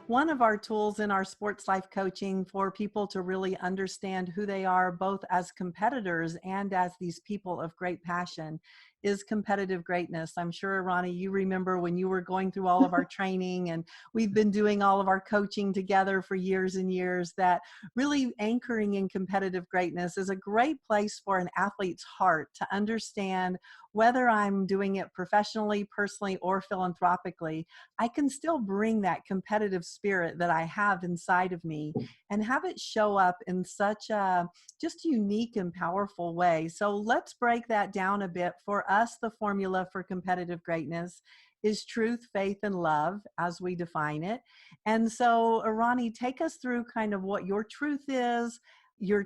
one of our tools in our sports life coaching for people to really understand who they are, both as competitors and as these people of great passion, is competitive greatness. I'm sure, Ronnie, you remember when you were going through all of our training, and we've been doing all of our coaching together for years and years, that really anchoring in competitive greatness is a great place for an athlete's heart to understand whether I'm doing it professionally, personally, or philanthropically. I can still bring that competitive spirit that I have inside of me and have it show up in such a just unique and powerful way. So let's break that down a bit. For us, the formula for competitive greatness is truth, faith, and love as we define it. And so, Ronnie, take us through kind of what your truth is, your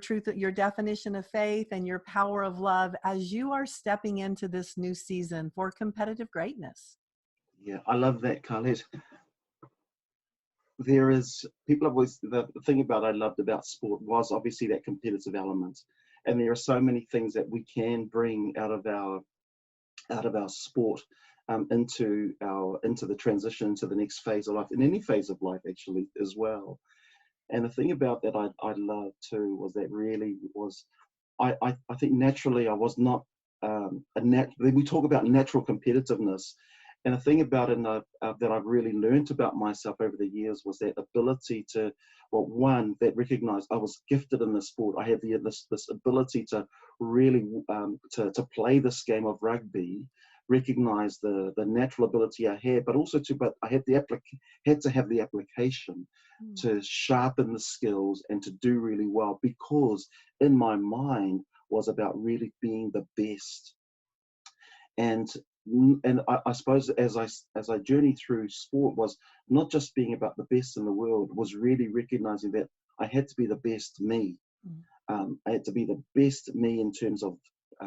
definition of faith, and your power of love as you are stepping into this new season for competitive greatness. Yeah, I love that, Carlette. There is people have always the thing about I loved about sport was obviously that competitive element, and there are so many things that we can bring out of our sport into the transition to the next phase of life, in any phase of life actually as well. And the thing about that I loved too was that really was I think naturally I was not we talk about natural competitiveness. And the thing about it that I've really learned about myself over the years was that ability to, well, one, that recognized I was gifted in the sport. I had this ability to really to play this game of rugby, recognize the natural ability I had, but also but I had to have the application to sharpen the skills and to do really well, because in my mind was about really being the best. And I suppose as I journeyed through sport was not just being about the best in the world, was really recognizing that I had to be the best me. I had to be the best me in terms of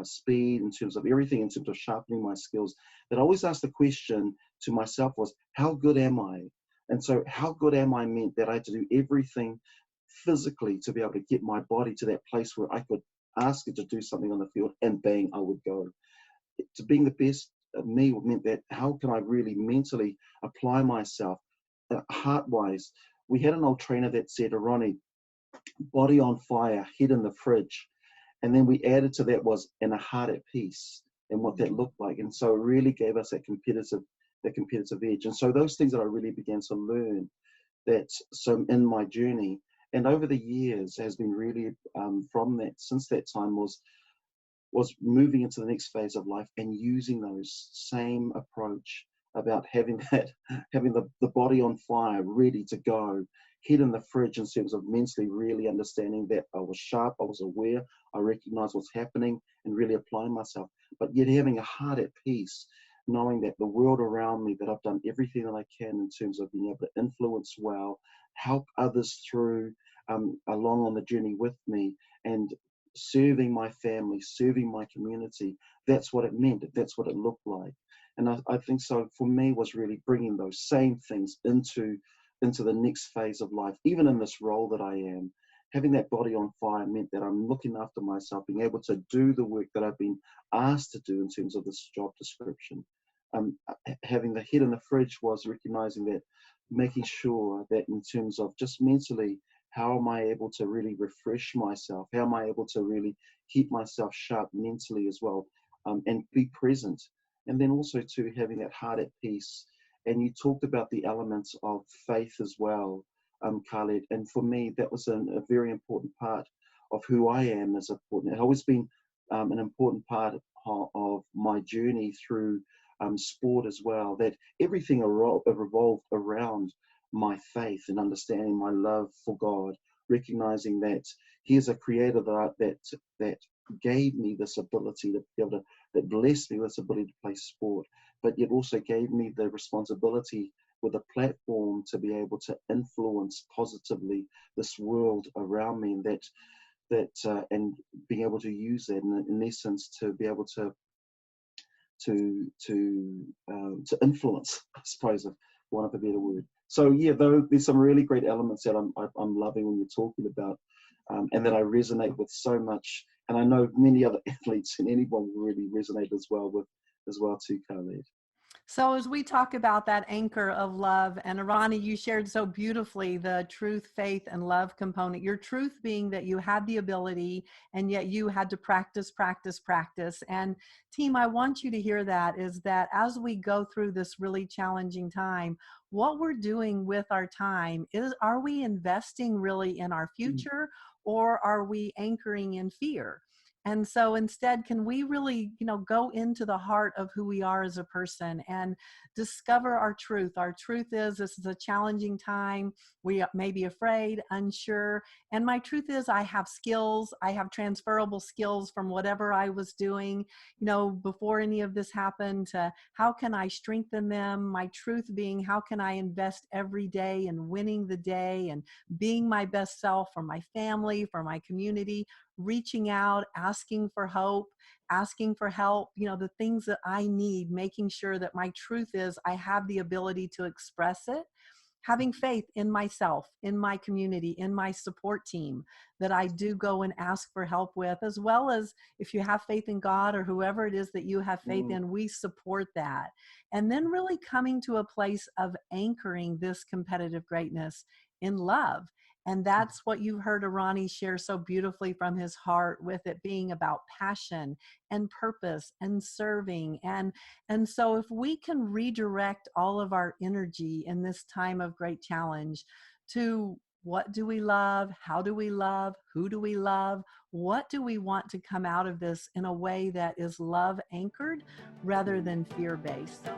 speed, in terms of everything, in terms of sharpening my skills. That I always asked the question to myself was, how good am I? And so how good am I meant that I had to do everything physically to be able to get my body to that place where I could ask it to do something on the field and bang, I would go. To being the best of me meant that how can I really mentally apply myself, heart-wise. We had an old trainer that said, Eroni, body on fire, head in the fridge. And then we added to that was, and a heart at peace, and what that looked like. And so it really gave us that competitive edge. And so those things that I really began to learn that so in my journey and over the years has been really from that, since that time was moving into the next phase of life and using those same approach about having the body on fire, ready to go, head in the fridge, in terms of mentally really understanding that I was sharp, I was aware, I recognized what's happening and really applying myself, but yet having a heart at peace, knowing that the world around me, that I've done everything that I can in terms of being able to influence well, help others through along on the journey with me, and serving my family, serving my community. That's what it meant. That's what it looked like. And I think so for me was really bringing those same things into the next phase of life, even in this role that I am. Having that body on fire meant that I'm looking after myself, being able to do the work that I've been asked to do in terms of this job description. Having the head in the fridge was recognizing that, making sure that in terms of just mentally, how am I able to really refresh myself? How am I able to really keep myself sharp mentally as well, and be present? And then also to having that heart at peace. And you talked about the elements of faith as well, Carlette. And for me, that was a very important part of who I am as important. It's always been an important part of my journey through sport as well, that everything revolved around my faith and understanding my love for God, recognizing that He is a creator that gave me this ability to be able to, that blessed me with this ability to play sport, but yet also gave me the responsibility with a platform to be able to influence positively this world around me, and and being able to use that in essence to be able to influence, I suppose, if one of a better word. So yeah, though there's some really great elements that I'm loving when you're talking about, and that I resonate with so much. And I know many other athletes and anyone will really resonate as well too, Carlette. So, as we talk about that anchor of love, and Arani, you shared so beautifully the truth, faith, and love component. Your truth being that you had the ability, and yet you had to practice, practice, practice. And, team, I want you to hear that is that as we go through this really challenging time, what we're doing with our time is, are we investing really in our Mm, future, or are we anchoring in fear? And so instead, can we really, go into the heart of who we are as a person and discover our truth? Our truth is, this is a challenging time. We may be afraid, unsure. And my truth is, I have skills. I have transferable skills from whatever I was doing, before any of this happened, to how can I strengthen them? My truth being, how can I invest every day in winning the day and being my best self for my family, for my community, reaching out, asking for hope, asking for help, the things that I need, making sure that my truth is I have the ability to express it, having faith in myself, in my community, in my support team that I do go and ask for help with, as well as if you have faith in God or whoever it is that you have faith mm, in, we support that. And then really coming to a place of anchoring this competitive greatness in love. And that's what you heard Arani share so beautifully from his heart, with it being about passion and purpose and serving. And so if we can redirect all of our energy in this time of great challenge to what do we love? How do we love? Who do we love? What do we want to come out of this in a way that is love anchored rather than fear based?